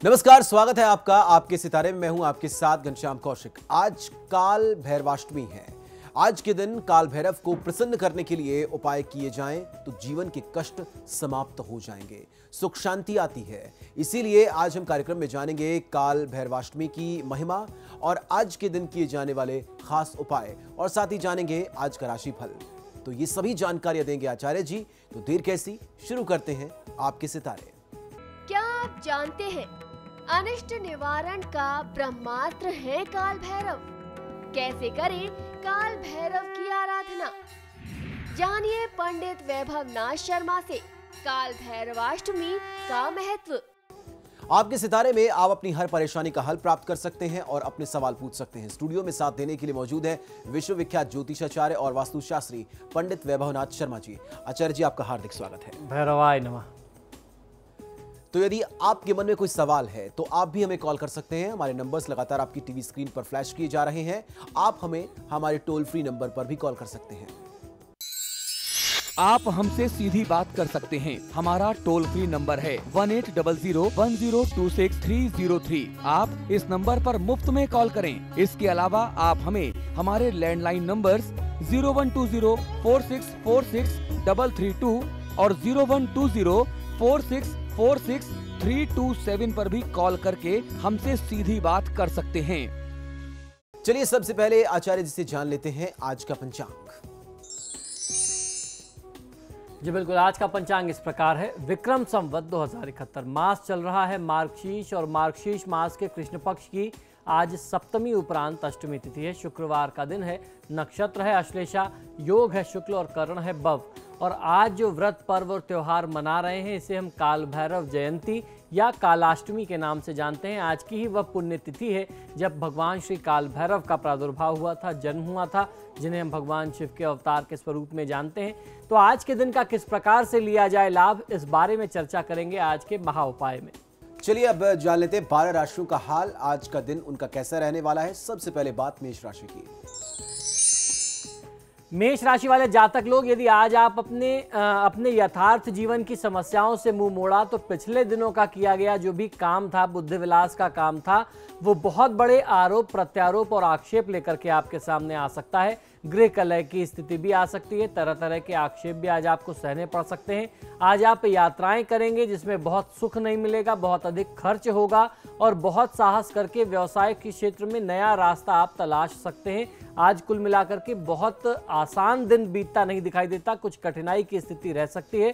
नमस्कार, स्वागत है आपका आपके सितारे में। मैं हूं आपके साथ घनश्याम कौशिक। आज काल भैरवाष्टमी है। आज के दिन काल भैरव को प्रसन्न करने के लिए उपाय किए जाएं तो जीवन के कष्ट समाप्त हो जाएंगे, सुख शांति आती है। इसीलिए आज हम कार्यक्रम में जानेंगे काल भैरवाष्टमी की महिमा और आज के दिन किए जाने वाले खास उपाय, और साथ ही जानेंगे आज का राशिफल। तो ये सभी जानकारियां देंगे आचार्य जी। तो देर कैसी, शुरू करते हैं आपके सितारे। क्या आप जानते हैं अनिष्ट निवारण का ब्रह्मास्त्र है काल भैरव? कैसे करें काल भैरव की आराधना? जानिए पंडित वैभव नाथ शर्मा से काल भैरवाष्टमी का महत्व। आपके सितारे में आप अपनी हर परेशानी का हल प्राप्त कर सकते हैं और अपने सवाल पूछ सकते हैं। स्टूडियो में साथ देने के लिए मौजूद है विश्वविख्यात ज्योतिषाचार्य और वास्तुशास्त्री पंडित वैभव नाथ शर्मा जी। आचार्य जी, आपका हार्दिक स्वागत है। भैरवाय नमः। तो यदि आपके मन में कोई सवाल है तो आप भी हमें कॉल कर सकते हैं। हमारे नंबर्स लगातार आपकी टीवी स्क्रीन पर फ्लैश किए जा रहे हैं। आप हमें हमारे टोल फ्री नंबर पर भी कॉल कर सकते हैं। आप हमसे सीधी बात कर सकते हैं। हमारा टोल फ्री नंबर है 180010263003। आप इस नंबर पर मुफ्त में कॉल करें। इसके अलावा आप हमें हमारे लैंडलाइन नंबर्स 012046463332 और 012046463327 पर भी कॉल करके हमसे सीधी बात कर सकते हैं। चलिए सबसे पहले आचार्य जी से जान लेते हैं आज का पंचांग। जी बिल्कुल, आज का पंचांग इस प्रकार है। विक्रम संवत 2071 मास चल रहा है मार्गशीर्ष, और मार्गशीर्ष मास के कृष्ण पक्ष की आज सप्तमी उपरांत अष्टमी तिथि है। शुक्रवार का दिन है। नक्षत्र है अश्लेषा, योग है शुक्ल और करण है बव। और आज जो व्रत पर्व और त्योहार मना रहे हैं इसे हम काल भैरव जयंती या कालाष्टमी के नाम से जानते हैं। आज की ही वह पुण्यतिथि है जब भगवान श्री काल भैरव का प्रादुर्भाव हुआ था, जन्म हुआ था, जिन्हें हम भगवान शिव के अवतार के स्वरूप में जानते हैं। तो आज के दिन का किस प्रकार से लिया जाए लाभ, इस बारे में चर्चा करेंगे आज के महा उपाय में। चलिए अब जान लेते हैं 12 राशियों का हाल। आज का दिन उनका कैसा रहने वाला है। सबसे पहले बात मेष राशि की। मेष राशि वाले जातक लोग, यदि आज आप अपने यथार्थ जीवन की समस्याओं से मुंह मोड़ा तो पिछले दिनों का किया गया जो भी काम था, बुद्धि विलास का काम था, वो बहुत बड़े आरोप प्रत्यारोप और आक्षेप लेकर के आपके सामने आ सकता है। गृह कलह की स्थिति भी आ सकती है। तरह तरह के आक्षेप भी आज आपको सहने पड़ सकते हैं। आज आप यात्राएं करेंगे जिसमें बहुत सुख नहीं मिलेगा, बहुत अधिक खर्च होगा और बहुत साहस करके व्यवसाय के क्षेत्र में नया रास्ता आप तलाश सकते हैं। आज कुल मिलाकर के बहुत आसान दिन बीतता नहीं दिखाई देता, कुछ कठिनाई की स्थिति रह सकती है।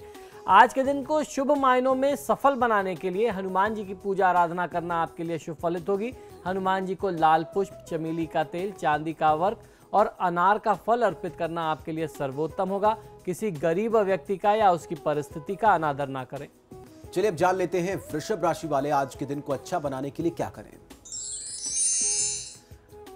आज के दिन को शुभ मायनों में सफल बनाने के लिए हनुमान जी की पूजा आराधना करना आपके लिए शुभ फलित होगी। हनुमान जी को लाल पुष्प, चमेली का तेल, चांदी का वर्क और अनार का फल अर्पित करना आपके लिए सर्वोत्तम होगा। किसी गरीब व्यक्ति का या उसकी परिस्थिति का अनादर ना करें। चलिए अब जान लेते हैं वृषभ राशि वाले आज के दिन को अच्छा बनाने के लिए क्या करें।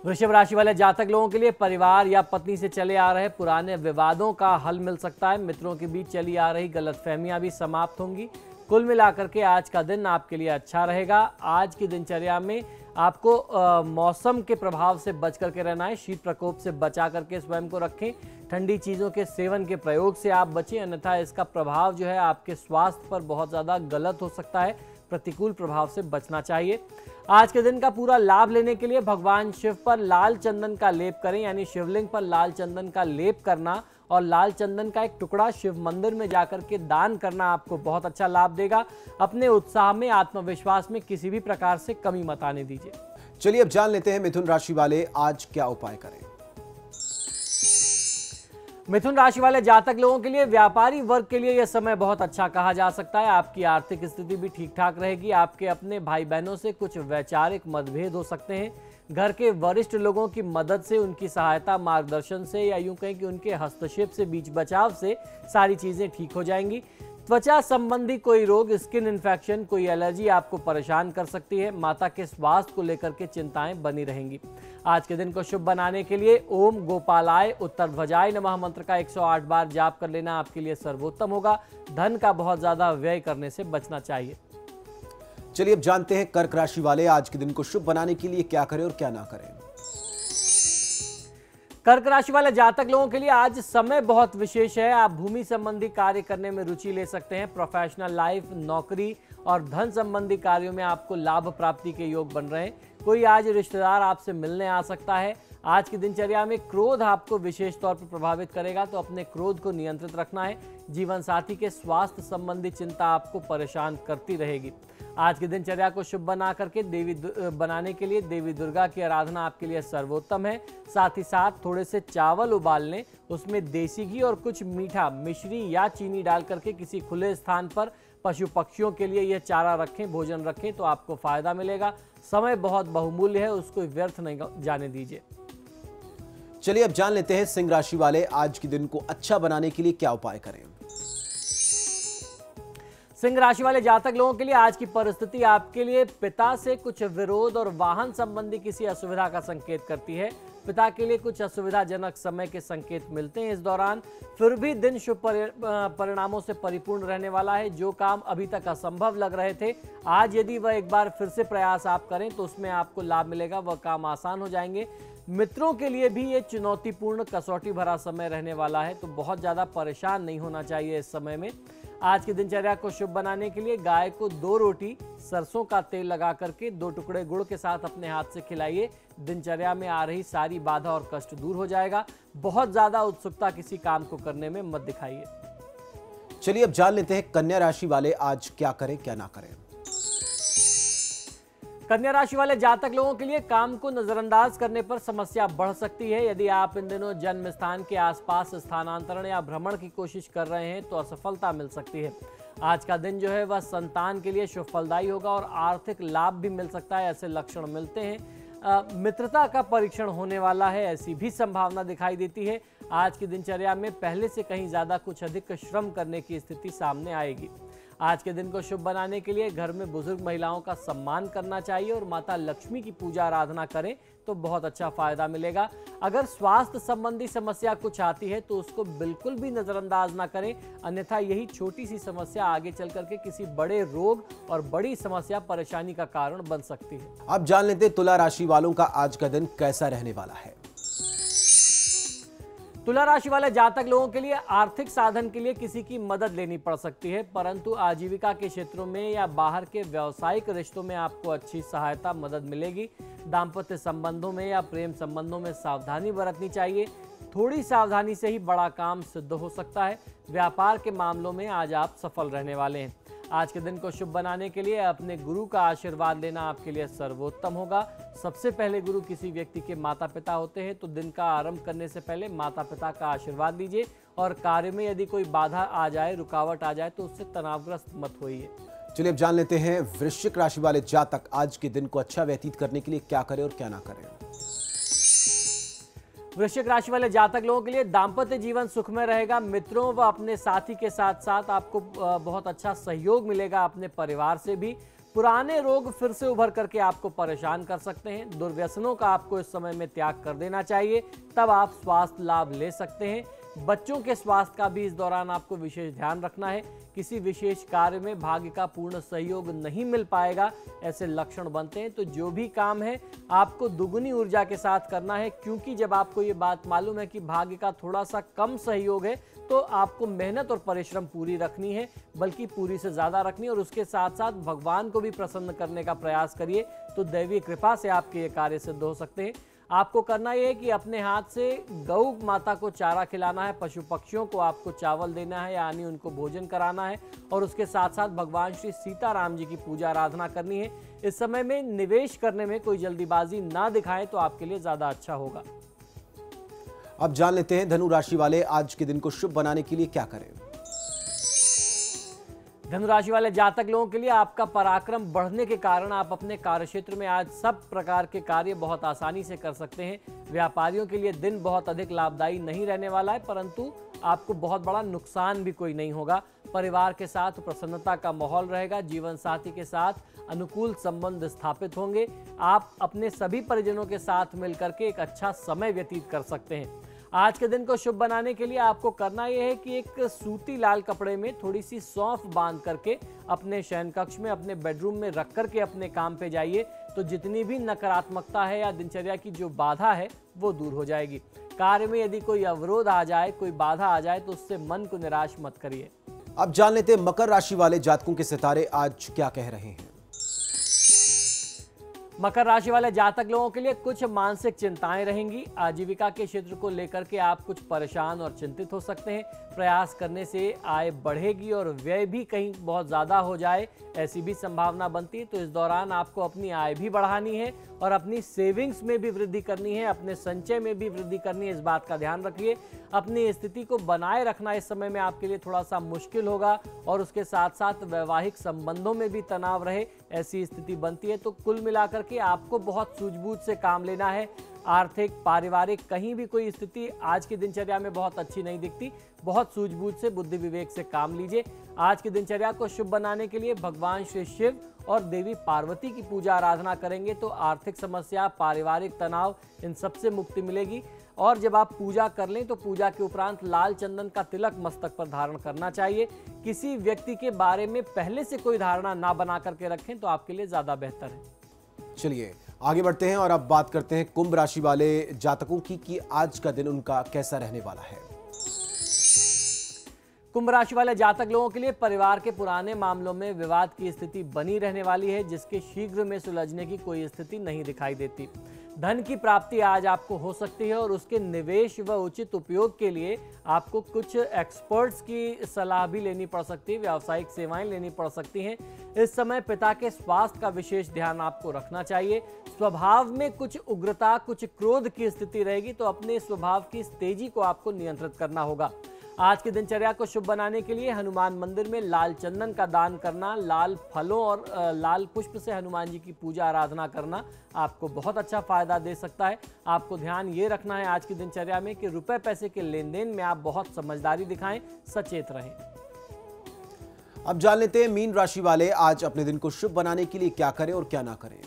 वृषभ राशि वाले जातक लोगों के लिए परिवार या पत्नी से चले आ रहे पुराने विवादों का हल मिल सकता है। मित्रों के बीच चली आ रही गलतफहमियां भी समाप्त होंगी। कुल मिलाकर के आज का दिन आपके लिए अच्छा रहेगा। आज की दिनचर्या में आपको मौसम के प्रभाव से बच करके रहना है। शीत प्रकोप से बचा करके स्वयं को रखें। ठंडी चीज़ों के सेवन के प्रयोग से आप बचें, अन्यथा इसका प्रभाव जो है आपके स्वास्थ्य पर बहुत ज़्यादा गलत हो सकता है। प्रतिकूल प्रभाव से बचना चाहिए। आज के दिन का पूरा लाभ लेने के लिए भगवान शिव पर लाल चंदन का लेप करें, यानी शिवलिंग पर लाल चंदन का लेप करना और लाल चंदन का एक टुकड़ा शिव मंदिर में जाकर के दान करना आपको बहुत अच्छा लाभ देगा। अपने उत्साह में, आत्मविश्वास में किसी भी प्रकार से कमी मत आने दीजिए। चलिए अब जान लेते हैं मिथुन राशि वाले आज क्या उपाय करें। मिथुन राशि वाले जातक लोगों के लिए, व्यापारी वर्ग के लिए यह समय बहुत अच्छा कहा जा सकता है। आपकी आर्थिक स्थिति भी ठीक ठाक रहेगी। आपके अपने भाई बहनों से कुछ वैचारिक मतभेद हो सकते हैं। घर के वरिष्ठ लोगों की मदद से, उनकी सहायता, मार्गदर्शन से या यूं कहें कि उनके हस्तक्षेप से, बीच बचाव से सारी चीजें ठीक हो जाएंगी। त्वचा संबंधी कोई रोग, स्किन इन्फेक्शन, कोई एलर्जी आपको परेशान कर सकती है। माता के स्वास्थ्य को लेकर के चिंताएं बनी रहेंगी। आज के दिन को शुभ बनाने के लिए ओम गोपालाय उत्तरध्वजाय नमः मंत्र का 108 बार जाप कर लेना आपके लिए सर्वोत्तम होगा। धन का बहुत ज्यादा व्यय करने से बचना चाहिए। चलिए अब जानते हैं कर्क राशि वाले आज के दिन को शुभ बनाने के लिए क्या करें और क्या ना करें। कर्क राशि वाले जातक लोगों के लिए आज समय बहुत विशेष है। आप भूमि संबंधी कार्य करने में रुचि ले सकते हैं। प्रोफेशनल लाइफ, नौकरी और धन संबंधी कार्यों में आपको लाभ प्राप्ति के योग बन रहे हैं। कोई आज रिश्तेदार आपसे मिलने आ सकता है। आज की दिनचर्या में क्रोध आपको विशेष तौर पर प्रभावित करेगा, तो अपने क्रोध को नियंत्रित रखना है। जीवन साथी के स्वास्थ्य संबंधी चिंता आपको परेशान करती रहेगी। आज की दिनचर्या को शुभ बना करके बनाने के लिए देवी दुर्गा की आराधना आपके लिए सर्वोत्तम है। साथ ही साथ थोड़े से चावल उबाल लें, उसमें देसी घी और कुछ मीठा, मिश्री या चीनी डाल करके किसी खुले स्थान पर पशु पक्षियों के लिए यह चारा रखें, भोजन रखें, तो आपको फायदा मिलेगा। समय बहुत बहुमूल्य है, उसको व्यर्थ नहीं जाने दीजिए। चलिए अब जान लेते हैं सिंह राशि वाले आज के दिन को अच्छा बनाने के लिए क्या उपाय करें। सिंह राशि वाले जातक लोगों के लिए आज की परिस्थिति आपके लिए पिता से कुछ विरोध और वाहन संबंधी किसी असुविधा का संकेत करती है। पिता के लिए कुछ असुविधाजनक समय के संकेत मिलते हैं इस दौरान। फिर भी दिन शुभ परिणामों से परिपूर्ण रहने वाला है। जो काम अभी तक असंभव लग रहे थे, आज यदि वह एक बार फिर से प्रयास आप करें तो उसमें आपको लाभ मिलेगा, वह काम आसान हो जाएंगे। मित्रों के लिए भी ये चुनौतीपूर्ण कसौटी भरा समय रहने वाला है, तो बहुत ज़्यादा परेशान नहीं होना चाहिए इस समय में। आज की दिनचर्या को शुभ बनाने के लिए गाय को 2 रोटी सरसों का तेल लगा करके 2 टुकड़े गुड़ के साथ अपने हाथ से खिलाइए। दिनचर्या में आ रही सारी बाधा और कष्ट दूर हो जाएगा। बहुत ज़्यादा उत्सुकता किसी काम को करने में मत दिखाइए। चलिए अब जान लेते हैं कन्या राशि वाले आज क्या करें क्या ना करें। कन्या राशि वाले जातक लोगों के लिए काम को नजरअंदाज करने पर समस्या बढ़ सकती है। यदि आप इन दिनों जन्म स्थान के आसपास स्थानांतरण या भ्रमण की कोशिश कर रहे हैं तो असफलता मिल सकती है। आज का दिन जो है वह संतान के लिए शुभ फलदायी होगा और आर्थिक लाभ भी मिल सकता है, ऐसे लक्षण मिलते हैं। मित्रता का परीक्षण होने वाला है, ऐसी भी संभावना दिखाई देती है। आज की दिनचर्या में पहले से कहीं ज्यादा कुछ अधिक श्रम करने की स्थिति सामने आएगी। आज के दिन को शुभ बनाने के लिए घर में बुजुर्ग महिलाओं का सम्मान करना चाहिए और माता लक्ष्मी की पूजा आराधना करें तो बहुत अच्छा फायदा मिलेगा। अगर स्वास्थ्य संबंधी समस्या कुछ आती है तो उसको बिल्कुल भी नजरअंदाज ना करें, अन्यथा यही छोटी सी समस्या आगे चल करके किसी बड़े रोग और बड़ी समस्या परेशानी का कारण बन सकती है। अब जान लेते हैं तुला राशि वालों का आज का दिन कैसा रहने वाला है। तुला राशि वाले जातक लोगों के लिए आर्थिक साधन के लिए किसी की मदद लेनी पड़ सकती है, परंतु आजीविका के क्षेत्रों में या बाहर के व्यावसायिक रिश्तों में आपको अच्छी सहायता मदद मिलेगी। दाम्पत्य संबंधों में या प्रेम संबंधों में सावधानी बरतनी चाहिए। थोड़ी सावधानी से ही बड़ा काम सिद्ध हो सकता है। व्यापार के मामलों में आज आप सफल रहने वाले हैं। आज के दिन को शुभ बनाने के लिए अपने गुरु का आशीर्वाद लेना आपके लिए सर्वोत्तम होगा। सबसे पहले गुरु किसी व्यक्ति के माता पिता होते हैं, तो दिन का आरंभ करने से पहले माता पिता का आशीर्वाद लीजिए और कार्य में यदि कोई बाधा आ जाए, रुकावट आ जाए तो उससे तनावग्रस्त मत होइए। चलिए अब जान लेते हैं वृश्चिक राशि वाले जातक आज के दिन को अच्छा व्यतीत करने के लिए क्या करें और क्या ना करें। वृश्चिक राशि वाले जातक लोगों के लिए दाम्पत्य जीवन सुखमय रहेगा। मित्रों व अपने साथी के साथ साथ आपको बहुत अच्छा सहयोग मिलेगा। अपने परिवार से भी पुराने रोग फिर से उभर करके आपको परेशान कर सकते हैं। दुर्व्यसनों का आपको इस समय में त्याग कर देना चाहिए, तब आप स्वास्थ्य लाभ ले सकते हैं। बच्चों के स्वास्थ्य का भी इस दौरान आपको विशेष ध्यान रखना है। किसी विशेष कार्य में भाग्य का पूर्ण सहयोग नहीं मिल पाएगा, ऐसे लक्षण बनते हैं। तो जो भी काम है आपको दुगुनी ऊर्जा के साथ करना है, क्योंकि जब आपको ये बात मालूम है कि भाग्य का थोड़ा सा कम सहयोग है तो आपको मेहनत और परिश्रम पूरी रखनी है, बल्कि पूरी से ज़्यादा रखनी है। और उसके साथ साथ भगवान को भी प्रसन्न करने का प्रयास करिए, तो दैवीय कृपा से आपके ये कार्य सिद्ध हो सकते हैं। आपको करना यह है कि अपने हाथ से गौ माता को चारा खिलाना है, पशु पक्षियों को आपको चावल देना है, यानी उनको भोजन कराना है। और उसके साथ साथ भगवान श्री सीताराम जी की पूजा आराधना करनी है। इस समय में निवेश करने में कोई जल्दीबाजी ना दिखाएं तो आपके लिए ज़्यादा अच्छा होगा। अब जान लेते हैं धनु राशि वाले आज के दिन को शुभ बनाने के लिए क्या करें। धनु राशि वाले जातक लोगों के लिए आपका पराक्रम बढ़ने के कारण आप अपने कार्यक्षेत्र में आज सब प्रकार के कार्य बहुत आसानी से कर सकते हैं। व्यापारियों के लिए दिन बहुत अधिक लाभदायी नहीं रहने वाला है, परंतु आपको बहुत बड़ा नुकसान भी कोई नहीं होगा। परिवार के साथ प्रसन्नता का माहौल रहेगा। जीवन साथी के साथ अनुकूल संबंध स्थापित होंगे। आप अपने सभी परिजनों के साथ मिलकर के एक अच्छा समय व्यतीत कर सकते हैं। आज के दिन को शुभ बनाने के लिए आपको करना यह है कि एक सूती लाल कपड़े में थोड़ी सी सौंफ बांध करके अपने शयन कक्ष में, अपने बेडरूम में रख करके अपने काम पे जाइए, तो जितनी भी नकारात्मकता है या दिनचर्या की जो बाधा है वो दूर हो जाएगी। कार्य में यदि कोई अवरोध आ जाए, कोई बाधा आ जाए, तो उससे मन को निराश मत करिए। अब जान लेते हैं मकर राशि वाले जातकों के सितारे आज क्या कह रहे हैं। मकर राशि वाले जातक लोगों के लिए कुछ मानसिक चिंताएं रहेंगी। आजीविका के क्षेत्र को लेकर के आप कुछ परेशान और चिंतित हो सकते हैं। प्रयास करने से आय बढ़ेगी और व्यय भी कहीं बहुत ज़्यादा हो जाए, ऐसी भी संभावना बनती है। तो इस दौरान आपको अपनी आय भी बढ़ानी है और अपनी सेविंग्स में भी वृद्धि करनी है, अपने संचय में भी वृद्धि करनी है। इस बात का ध्यान रखिए। अपनी स्थिति को बनाए रखना इस समय में आपके लिए थोड़ा सा मुश्किल होगा और उसके साथ साथ वैवाहिक संबंधों में भी तनाव रहे, ऐसी स्थिति बनती है। तो कुल मिलाकर के आपको बहुत सूझबूझ से काम लेना है। आर्थिक, पारिवारिक, कहीं भी कोई स्थिति आज की दिनचर्या में बहुत अच्छी नहीं दिखती। बहुत सूझबूझ से, बुद्धि विवेक से काम लीजिए। आज की दिनचर्या को शुभ बनाने के लिए भगवान श्री शिव और देवी पार्वती की पूजा आराधना करेंगे तो आर्थिक समस्या, पारिवारिक तनाव, इन सब से मुक्ति मिलेगी। और जब आप पूजा कर लें तो पूजा के उपरांत लाल चंदन का तिलक मस्तक पर धारण करना चाहिए। किसी व्यक्ति के बारे में पहले से कोई धारणा ना बना करके रखें तो आपके लिए ज्यादा बेहतर है। चलिए आगे बढ़ते हैं और अब बात करते हैं कुंभ राशि वाले जातकों की कि आज का दिन उनका कैसा रहने वाला है। कुंभ राशि वाले जातक लोगों के लिए परिवार के पुराने मामलों में विवाद की स्थिति बनी रहने वाली है, जिसके शीघ्र में सुलझने की कोई स्थिति नहीं दिखाई देती। धन की प्राप्ति आज आपको हो सकती है और उसके निवेश व उचित उपयोग के लिए आपको कुछ एक्सपर्ट्स की सलाह भी लेनी पड़ सकती है, व्यावसायिक सेवाएं लेनी पड़ सकती हैं। इस समय पिता के स्वास्थ्य का विशेष ध्यान आपको रखना चाहिए। स्वभाव में कुछ उग्रता, कुछ क्रोध की स्थिति रहेगी, तो अपने स्वभाव की तेजी को आपको नियंत्रित करना होगा। आज की दिनचर्या को शुभ बनाने के लिए हनुमान मंदिर में लाल चंदन का दान करना, लाल फलों और लाल पुष्प से हनुमान जी की पूजा आराधना करना आपको बहुत अच्छा फायदा दे सकता है। आपको ध्यान ये रखना है आज की दिनचर्या में कि रुपए पैसे के लेन देन में आप बहुत समझदारी दिखाएं, सचेत रहें। अब जान लेते हैं मीन राशि वाले आज अपने दिन को शुभ बनाने के लिए क्या करें और क्या ना करें।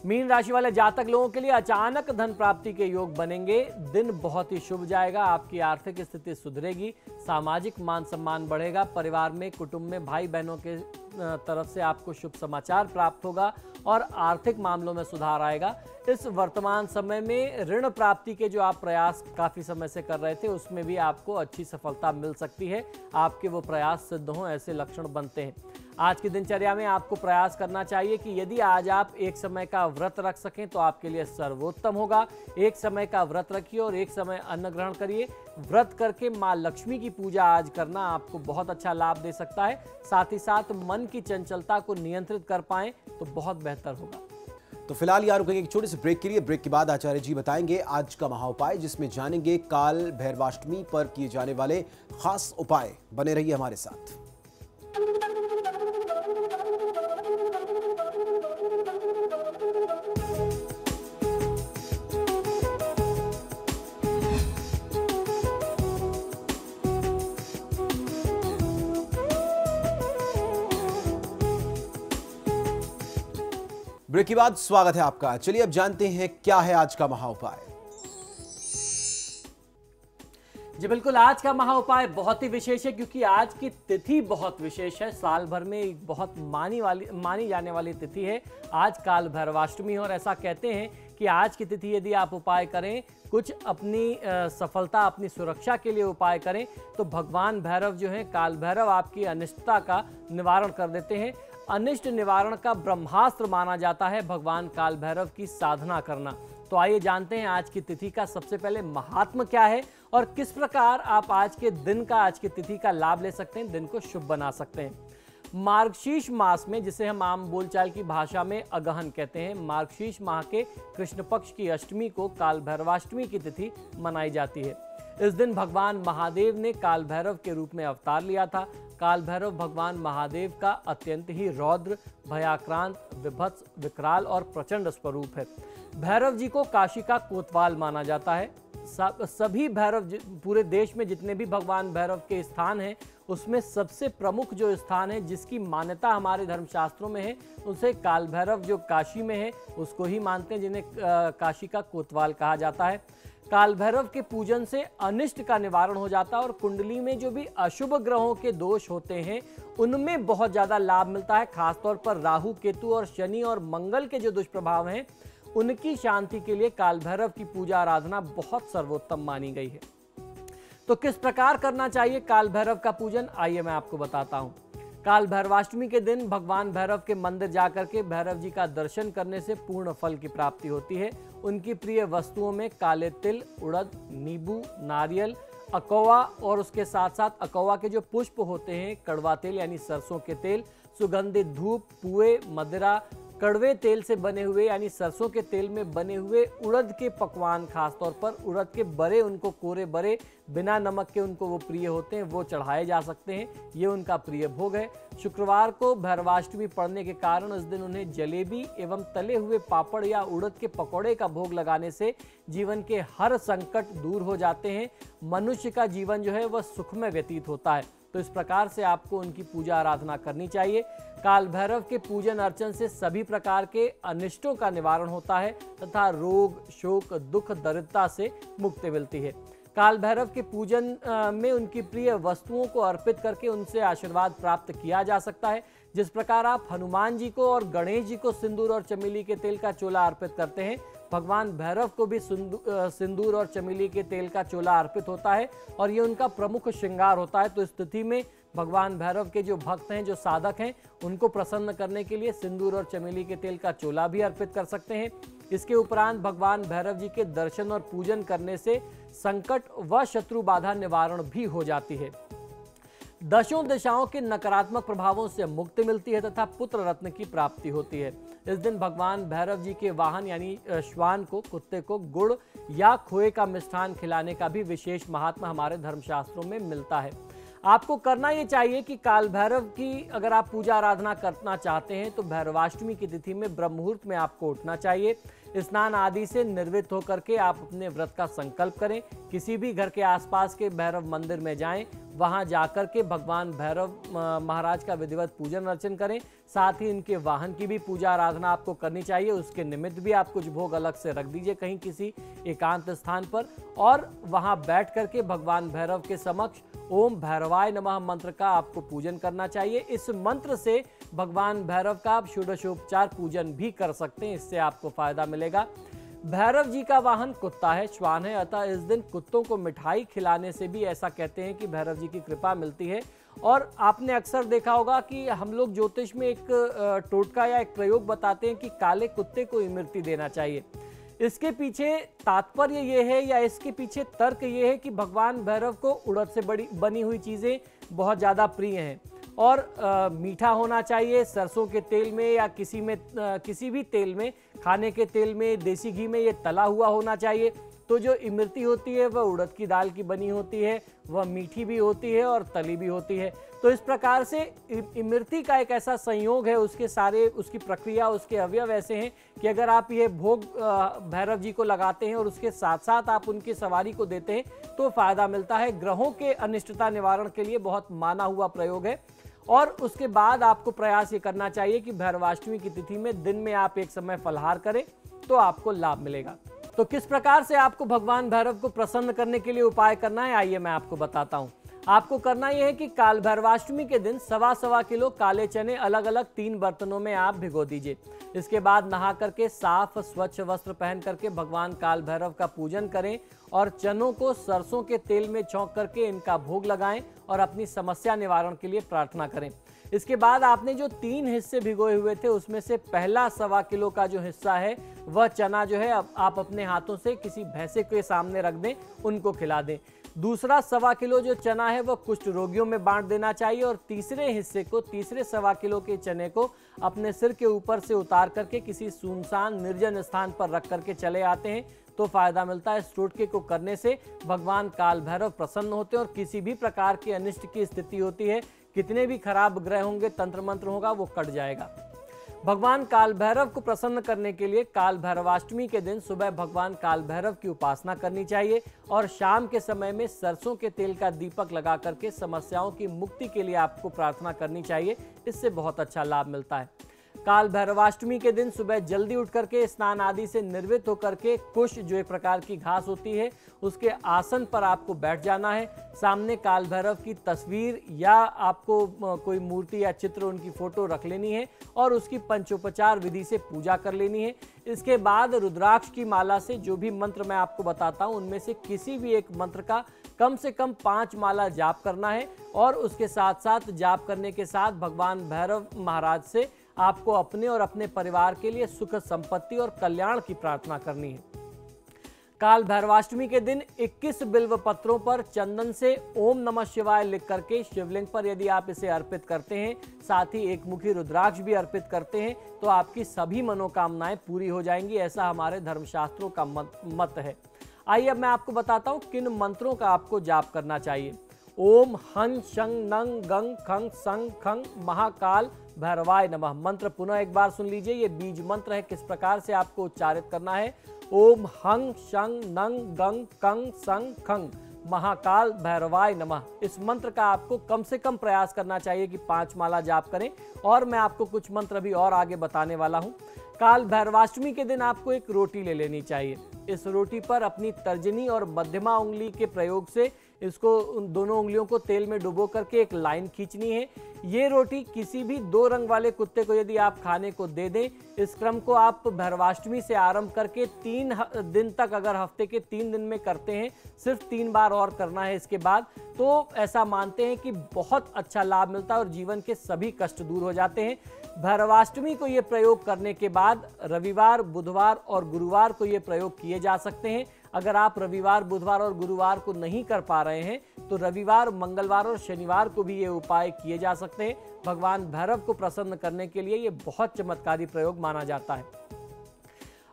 मीन राशि वाले जातक लोगों के लिए अचानक धन प्राप्ति के योग बनेंगे। दिन बहुत ही शुभ जाएगा। आपकी आर्थिक स्थिति सुधरेगी, सामाजिक मान सम्मान बढ़ेगा। परिवार में, कुटुंब में भाई बहनों के तरफ से आपको शुभ समाचार प्राप्त होगा और आर्थिक मामलों में सुधार आएगा। इस वर्तमान समय में ऋण प्राप्ति के जो आप प्रयास काफी समय से कर रहे थे, उसमें भी आपको अच्छी सफलता मिल सकती है। आपके वो प्रयास सिद्ध हों, ऐसे लक्षण बनते हैं। आज की दिनचर्या में आपको प्रयास करना चाहिए कि यदि आज आप एक समय का व्रत रख सकें तो आपके लिए सर्वोत्तम होगा। एक समय का व्रत रखिए और एक समय अन्न ग्रहण करिए। व्रत करके माँ लक्ष्मी की पूजा आज करना आपको बहुत अच्छा लाभ दे सकता है। साथ ही साथ मन की चंचलता को नियंत्रित कर पाएं तो बहुत बेहतर होगा। तो फिलहाल यार रुकेंगे एक छोटे से ब्रेक के लिए। ब्रेक के बाद आचार्य जी बताएंगे आज का महाउपाय, जिसमें जानेंगे काल भैरवाष्टमी पर किए जाने वाले खास उपाय। बने रहिए हमारे साथ। ब्रेक के बाद स्वागत है आपका। चलिए अब जानते हैं क्या है आज का महाउपाय। जी बिल्कुल, आज का महाउपाय बहुत ही विशेष है क्योंकि आज की तिथि बहुत विशेष है। साल भर में एक बहुत मानी जाने वाली तिथि है। आज काल भैरवाष्टमी है और ऐसा कहते हैं कि आज की तिथि यदि आप उपाय करें, कुछ अपनी सफलता, अपनी सुरक्षा के लिए उपाय करें, तो भगवान भैरव जो हैं, काल भैरव, आपकी अनिष्टता का निवारण कर देते हैं। अनिष्ट निवारण का ब्रह्मास्त्र माना जाता है भगवान काल भैरव की साधना करना। तो आइए जानते हैं आज की तिथि का सबसे पहले महात्म क्या है और किस प्रकार आप आज के दिन का, आज की तिथि का लाभ ले सकते हैं, दिन को शुभ बना सकते हैं। मार्गशीर्ष मास में, जिसे हम आम बोलचाल की भाषा में अगहन कहते हैं, मार्गशीर्ष माह के कृष्ण पक्ष की अष्टमी को काल भैरवाष्टमी की तिथि मनाई जाती है। इस दिन भगवान महादेव ने काल भैरव के रूप में अवतार लिया था। काल भैरव भगवान महादेव का अत्यंत ही रौद्र, भयाक्रांत, विभत्स, विकराल और प्रचंड स्वरूप है। भैरव जी को काशी का कोतवाल माना जाता है। सभी भैरव, पूरे देश में जितने भी भगवान भैरव के स्थान हैं, उसमें सबसे प्रमुख जो स्थान है, जिसकी मान्यता हमारे धर्मशास्त्रों में है, उसे काल भैरव जो काशी में है उसको ही मानते हैं, जिन्हें काशी का कोतवाल कहा जाता है। काल भैरव के पूजन से अनिष्ट का निवारण हो जाता है और कुंडली में जो भी अशुभ ग्रहों के दोष होते हैं उनमें बहुत ज़्यादा लाभ मिलता है। खासतौर पर राहु, केतु और शनि और मंगल के जो दुष्प्रभाव हैं उनकी शांति के लिए काल भैरव की पूजा आराधना बहुत सर्वोत्तम मानी गई है। तो किस प्रकार करना चाहिए काल भैरव का पूजन, आइए मैं आपको बताता हूँ। काल भैरवाष्टमी के दिन भगवान भैरव के मंदिर जाकर के भैरव जी का दर्शन करने से पूर्ण फल की प्राप्ति होती है। उनकी प्रिय वस्तुओं में काले तिल, उड़द, नींबू, नारियल, अकौवा और उसके साथ साथ अकौवा के जो पुष्प होते हैं, कड़वा तेल यानी सरसों के तेल, सुगंधित धूप, पुए, मदिरा, कड़वे तेल से बने हुए यानी सरसों के तेल में बने हुए उड़द के पकवान, खासतौर पर उड़द के बड़े, उनको कोरे बड़े बिना नमक के उनको वो प्रिय होते हैं, वो चढ़ाए जा सकते हैं। ये उनका प्रिय भोग है। शुक्रवार को भैरवाष्टमी पड़ने के कारण उस दिन उन्हें जलेबी एवं तले हुए पापड़ या उड़द के पकौड़े का भोग लगाने से जीवन के हर संकट दूर हो जाते हैं। मनुष्य का जीवन जो है वह सुखमय व्यतीत होता है। तो इस प्रकार से आपको उनकी पूजा आराधना करनी चाहिए। काल भैरव के पूजन अर्चन से सभी प्रकार के अनिष्टों का निवारण होता है तथा रोग, शोक, दुख, दरिद्रता से मुक्ति मिलती है। काल भैरव के पूजन में उनकी प्रिय वस्तुओं को अर्पित करके उनसे आशीर्वाद प्राप्त किया जा सकता है। जिस प्रकार आप हनुमान जी को और गणेश जी को सिंदूर और चमेली के तेल का चोला अर्पित करते हैं, भगवान भैरव को भी सिंदूर और चमेली के तेल का चोला अर्पित होता है और ये उनका प्रमुख श्रृंगार होता है। तो इस स्थिति में भगवान भैरव के जो भक्त हैं, जो साधक हैं, उनको प्रसन्न करने के लिए सिंदूर और चमेली के तेल का चोला भी अर्पित कर सकते हैं। इसके उपरांत भगवान भैरव जी के दर्शन और पूजन करने से संकट व शत्रु बाधा निवारण भी हो जाती है। दशों दिशाओं के नकारात्मक प्रभावों से मुक्ति मिलती है तथा पुत्र रत्न की प्राप्ति होती है। इस दिन भगवान भैरव जी के वाहन यानी श्वान को, कुत्ते को गुड़ या खोए का मिष्ठान खिलाने का भी विशेष महात्मा हमारे धर्मशास्त्रों में मिलता है। आपको करना ये चाहिए कि काल भैरव की अगर आप पूजा आराधना करना चाहते हैं तो भैरवाष्टमी की तिथि में ब्रह्म मुहूर्त में आपको उठना चाहिए। स्नान आदि से निर्वृत्त होकर के आप अपने व्रत का संकल्प करें। किसी भी घर के आसपास के भैरव मंदिर में जाएं, वहां जाकर के भगवान भैरव महाराज का विधिवत पूजन अर्चन करें। साथ ही इनके वाहन की भी पूजा आराधना आपको करनी चाहिए। उसके निमित्त भी आप कुछ भोग अलग से रख दीजिए कहीं किसी एकांत स्थान पर और वहां बैठ करके भगवान भैरव के समक्ष ओम भैरवाय नमः मंत्र का आपको पूजन करना चाहिए। इस मंत्र से भगवान भैरव का आप षोडशोपचार पूजन भी कर सकते हैं, इससे आपको फायदा मिलेगा। भैरव जी का वाहन कुत्ता है, श्वान है, अतः इस दिन कुत्तों को मिठाई खिलाने से भी ऐसा कहते हैं कि भैरव जी की कृपा मिलती है। और आपने अक्सर देखा होगा कि हम लोग ज्योतिष में एक टोटका या एक प्रयोग बताते हैं कि काले कुत्ते को इमरती देना चाहिए। इसके पीछे तात्पर्य ये है या इसके पीछे तर्क ये है कि भगवान भैरव को उड़द से बनी हुई चीज़ें बहुत ज़्यादा प्रिय हैं और मीठा होना चाहिए। सरसों के तेल में या किसी भी तेल में, खाने के तेल में, देसी घी में ये तला हुआ होना चाहिए। तो जो इमरती होती है वह उड़द की दाल की बनी होती है, वह मीठी भी होती है और तली भी होती है। तो इस प्रकार से इमरती का एक ऐसा संयोग है, उसकी प्रक्रिया, उसके अवयव ऐसे हैं कि अगर आप ये भोग भैरव जी को लगाते हैं और उसके साथ साथ आप उनकी सवारी को देते हैं तो फायदा मिलता है। ग्रहों के अनिष्टता निवारण के लिए बहुत माना हुआ प्रयोग है। और उसके बाद आपको प्रयास ये करना चाहिए कि भैरवाष्टमी की तिथि में दिन में आप एक समय फलाहार करें तो आपको लाभ मिलेगा। तो किस प्रकार से आपको भगवान भैरव को प्रसन्न करने के लिए उपाय करना है, आइए मैं आपको बताता हूं। आपको करना यह है कि काल भैरवाष्टमी के दिन 1.25 किलो काले चने अलग अलग 3 बर्तनों में आप भिगो दीजिए। इसके बाद नहा करके साफ स्वच्छ वस्त्र पहन करके भगवान काल भैरव का पूजन करें और चनों को सरसों के तेल में छौंक करके इनका भोग लगाएं और अपनी समस्या निवारण के लिए प्रार्थना करें। इसके बाद आपने जो 3 हिस्से भिगोए हुए थे उसमें से पहला 1.25 किलो का जो हिस्सा है वह चना जो है आप अपने हाथों से किसी भैंसे के सामने रख दें, उनको खिला दें। दूसरा 1.25 किलो जो चना है वह कुष्ठ रोगियों में बांट देना चाहिए और तीसरे हिस्से को, तीसरे 1.25 किलो के चने को अपने सिर के ऊपर से उतार करके किसी सुनसान निर्जन स्थान पर रख करके चले आते हैं तो फायदा मिलता है। इस टोटके को करने से भगवान काल भैरव प्रसन्न होते हैं और किसी भी प्रकार के अनिष्ट की स्थिति होती है, कितने भी खराब ग्रह होंगे, तंत्र मंत्र होगा, वो कट जाएगा। भगवान काल भैरव को प्रसन्न करने के लिए काल भैरवाष्टमी के दिन सुबह भगवान काल भैरव की उपासना करनी चाहिए और शाम के समय में सरसों के तेल का दीपक लगा करके समस्याओं की मुक्ति के लिए आपको प्रार्थना करनी चाहिए। इससे बहुत अच्छा लाभ मिलता है। काल भैरवाष्टमी के दिन सुबह जल्दी उठ करके स्नान आदि से निर्वृत्त होकर के कुश, जो एक प्रकार की घास होती है, उसके आसन पर आपको बैठ जाना है। सामने काल भैरव की तस्वीर या आपको कोई मूर्ति या चित्र, उनकी फोटो रख लेनी है और उसकी पंचोपचार विधि से पूजा कर लेनी है। इसके बाद रुद्राक्ष की माला से जो भी मंत्र मैं आपको बताता हूँ उनमें से किसी भी एक मंत्र का कम से कम 5 माला जाप करना है और उसके साथ साथ जाप करने के साथ भगवान भैरव महाराज से आपको अपने और अपने परिवार के लिए सुख, संपत्ति और कल्याण की प्रार्थना करनी है। काल भैरवाष्टमी के दिन 21 बिल्व पत्रों पर चंदन से ओम नमः शिवाय लिख करके शिवलिंग पर यदि आप इसे अर्पित करते हैं, साथ ही एक मुखी रुद्राक्ष भी अर्पित करते हैं, तो आपकी सभी मनोकामनाएं पूरी हो जाएंगी। ऐसा हमारे धर्मशास्त्रों का मत है। आइए अब मैं आपको बताता हूं किन मंत्रों का आपको जाप करना चाहिए। ओम हं शं नंग गंग खंग संग खंग महाकाल भैरवाय नमः। मंत्र पुनः एक बार सुन लीजिए, ये बीज मंत्र है, किस प्रकार से आपको उच्चारित करना है। ओम हं शं नंग गंग कंग संग खंग महाकाल भैरवाय नमः। इस मंत्र का आपको कम से कम प्रयास करना चाहिए कि 5 माला जाप करें और मैं आपको कुछ मंत्र भी और आगे बताने वाला हूं। काल भैरवाष्टमी के दिन आपको एक रोटी ले लेनी चाहिए। इस रोटी पर अपनी तर्जनी और मध्यमा उंगली के प्रयोग से इसको उन दोनों उंगलियों को तेल में डुबो करके एक लाइन खींचनी है। ये रोटी किसी भी 2 रंग वाले कुत्ते को यदि आप खाने को दे दें, इस क्रम को आप भैरवाष्टमी से आरंभ करके 3 दिन तक, अगर हफ्ते के 3 दिन में करते हैं, सिर्फ 3 बार और करना है इसके बाद, तो ऐसा मानते हैं कि बहुत अच्छा लाभ मिलता है और जीवन के सभी कष्ट दूर हो जाते हैं। भैरवाष्टमी को ये प्रयोग करने के बाद रविवार, बुधवार और गुरुवार को ये प्रयोग किए जा सकते हैं। अगर आप रविवार, बुधवार और गुरुवार को नहीं कर पा रहे हैं तो रविवार, मंगलवार और शनिवार को भी ये उपाय किए जा सकते हैं। भगवान भैरव को प्रसन्न करने के लिए ये बहुत चमत्कारी प्रयोग माना जाता है।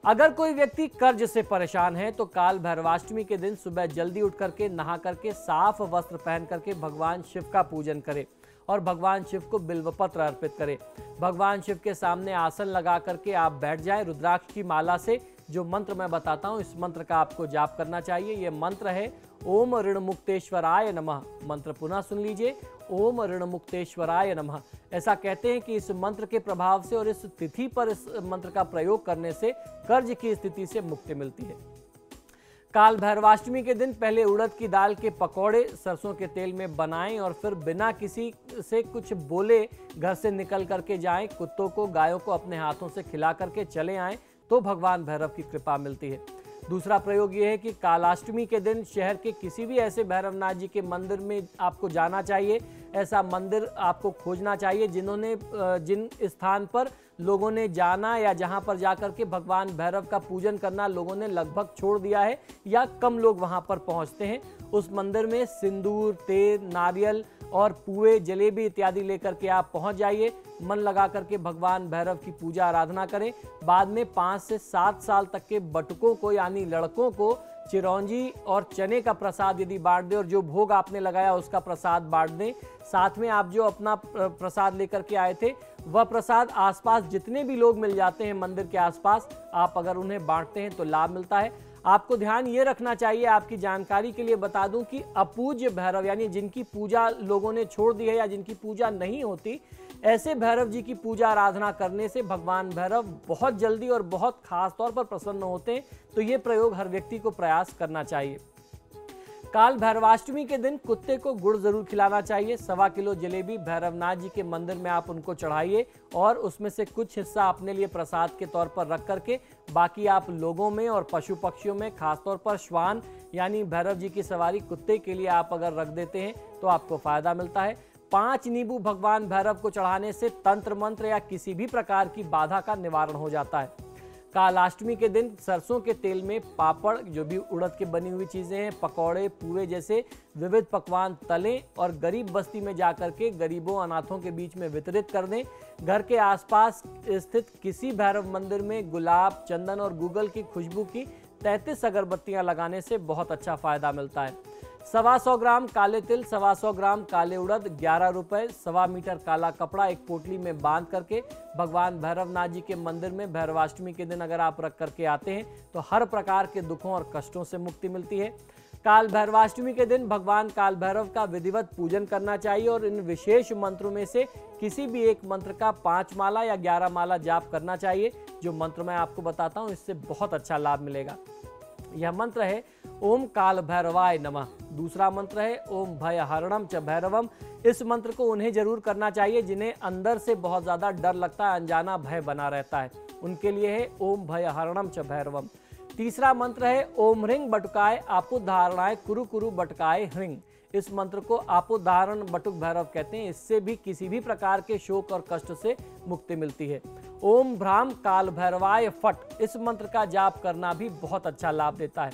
अगर कोई व्यक्ति कर्ज से परेशान है तो काल भैरवाष्टमी के दिन सुबह जल्दी उठ करके, नहा करके, साफ वस्त्र पहन करके भगवान शिव का पूजन करे और भगवान शिव को बिल्वपत्र अर्पित करें। भगवान शिव के सामने आसन लगा करके आप बैठ जाएं। रुद्राक्ष की माला से जो मंत्र मैं बताता हूं, इस मंत्र का आपको जाप करना चाहिए। यह मंत्र है ओम ऋणमुक्तेश्वराय नमः। मंत्र पुनः सुन लीजिए, ओम ऋणमुक्तेश्वराय नमः। ऐसा कहते हैं कि इस मंत्र के प्रभाव से और इस तिथि पर इस मंत्र का प्रयोग करने से कर्ज की स्थिति से मुक्ति मिलती है। काल भैरवाष्टमी के दिन पहले उड़द की दाल के पकौड़े सरसों के तेल में बनाएं और फिर बिना किसी से कुछ बोले घर से निकल करके जाएं। कुत्तों को, गायों को अपने हाथों से खिला करके चले आएं तो भगवान भैरव की कृपा मिलती है। दूसरा प्रयोग यह है कि कालाष्टमी के दिन शहर के किसी भी ऐसे भैरवनाथ जी के मंदिर में आपको जाना चाहिए। ऐसा मंदिर आपको खोजना चाहिए जिन स्थान पर लोगों ने जाना या जहां पर जाकर के भगवान भैरव का पूजन करना लोगों ने लगभग छोड़ दिया है या कम लोग वहां पर पहुंचते हैं। उस मंदिर में सिंदूर, तेल, नारियल और पुए, जलेबी इत्यादि लेकर के आप पहुंच जाइए। मन लगा करके भगवान भैरव की पूजा आराधना करें। बाद में 5 से 7 साल तक के बटुकों को, यानी लड़कों को, चिरौंजी और चने का प्रसाद यदि बांट दें और जो भोग आपने लगाया उसका प्रसाद बांट दें। साथ में आप जो अपना प्रसाद लेकर के आए थे वह प्रसाद आसपास जितने भी लोग मिल जाते हैं मंदिर के आसपास, आप अगर उन्हें बांटते हैं तो लाभ मिलता है। आपको ध्यान ये रखना चाहिए, आपकी जानकारी के लिए बता दूं कि अपूज्य भैरव, यानी जिनकी पूजा लोगों ने छोड़ दी है या जिनकी पूजा नहीं होती, ऐसे भैरव जी की पूजा आराधना करने से भगवान भैरव बहुत जल्दी और बहुत खास तौर पर प्रसन्न होते हैं। तो ये प्रयोग हर व्यक्ति को प्रयास करना चाहिए। काल भैरवाष्टमी के दिन कुत्ते को गुड़ जरूर खिलाना चाहिए। 1.25 किलो जलेबी भैरवनाथ जी के मंदिर में आप उनको चढ़ाइए और उसमें से कुछ हिस्सा अपने लिए प्रसाद के तौर पर रख करके बाकी आप लोगों में और पशु पक्षियों में, खासतौर पर श्वान यानी भैरव जी की सवारी कुत्ते के लिए आप अगर रख देते हैं तो आपको फायदा मिलता है। 5 नींबू भगवान भैरव को चढ़ाने से तंत्र मंत्र या किसी भी प्रकार की बाधा का निवारण हो जाता है। कालाष्टमी के दिन सरसों के तेल में पापड़, जो भी उड़द की बनी हुई चीजें हैं, पकौड़े, पुए जैसे विविध पकवान तलें और गरीब बस्ती में जाकर के गरीबों, अनाथों के बीच में वितरित कर दें। घर के आसपास स्थित किसी भैरव मंदिर में गुलाब, चंदन और गूगल की खुशबू की 33 अगरबत्तियां लगाने से बहुत अच्छा फायदा मिलता है। 125 ग्राम काले तिल, 125 ग्राम काले उड़द, 11 रुपए, 1.25 मीटर काला कपड़ा एक पोटली में बांध करके भगवान भैरवनाथ जी के मंदिर में भैरवाष्टमी के दिन अगर आप रख करके आते हैं तो हर प्रकार के दुखों और कष्टों से मुक्ति मिलती है। काल भैरवाष्टमी के दिन भगवान काल भैरव का विधिवत पूजन करना चाहिए और इन विशेष मंत्रों में से किसी भी एक मंत्र का 5 माला या 11 माला जाप करना चाहिए। जो मंत्र मैं आपको बताता हूँ इससे बहुत अच्छा लाभ मिलेगा। यह मंत्र है ओम काल भैरवाय नमः। दूसरा मंत्र है ओम भयहरणम च भैरवम। इस मंत्र को उन्हें जरूर करना चाहिए जिन्हें अंदर से बहुत ज़्यादा डर लगता है, अनजाना भय बना रहता है, उनके लिए है ओम भयहरणम च भैरवम। तीसरा मंत्र है ओम ह्रीं बटुकाय आपोद्धारणाय कुरु कुरु बटकाय ह्रीं। इस मंत्र को आपोद्धारण बटुक भैरव कहते हैं। इससे भी किसी भी प्रकार के शोक और कष्ट से मुक्ति मिलती है। ओम भ्राम काल भैरवाय फट। इस मंत्र का जाप करना भी बहुत अच्छा लाभ देता है।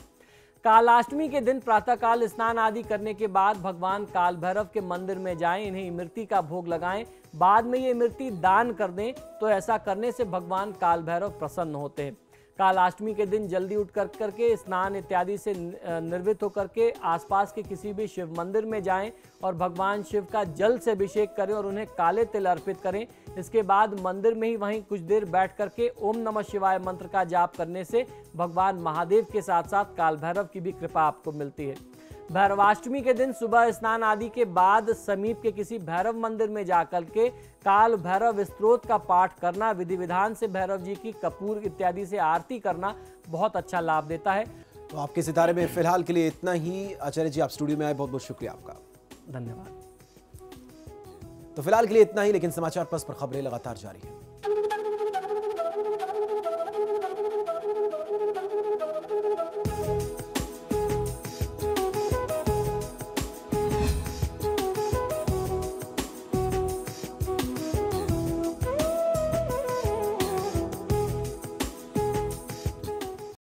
कालाष्टमी के दिन प्रातःकाल स्नान आदि करने के बाद भगवान काल भैरव के मंदिर में जाएं, इन्हें इमरती का भोग लगाएं, बाद में ये इमरती दान कर दें, तो ऐसा करने से भगवान काल भैरव प्रसन्न होते हैं। कालाष्टमी के दिन जल्दी उठ करके स्नान इत्यादि से निर्वृत्त होकर के आसपास के किसी भी शिव मंदिर में जाएं और भगवान शिव का जल से अभिषेक करें और उन्हें काले तिल अर्पित करें। इसके बाद मंदिर में ही वहीं कुछ देर बैठ करके ओम नमः शिवाय मंत्र का जाप करने से भगवान महादेव के साथ साथ काल भैरव की भी कृपा आपको मिलती है। भैरवाष्टमी के दिन सुबह स्नान आदि के बाद समीप के किसी भैरव मंदिर में जाकर के काल भैरव स्तोत्र का पाठ करना, विधि विधान से भैरव जी की कपूर इत्यादि से आरती करना बहुत अच्छा लाभ देता है। तो आपके सितारे में फिलहाल के लिए इतना ही। आचार्य जी, आप स्टूडियो में आए, बहुत बहुत शुक्रिया आपका। धन्यवाद। तो फिलहाल के लिए इतना ही, लेकिन समाचार प्लस पर खबरें लगातार जारी हैं।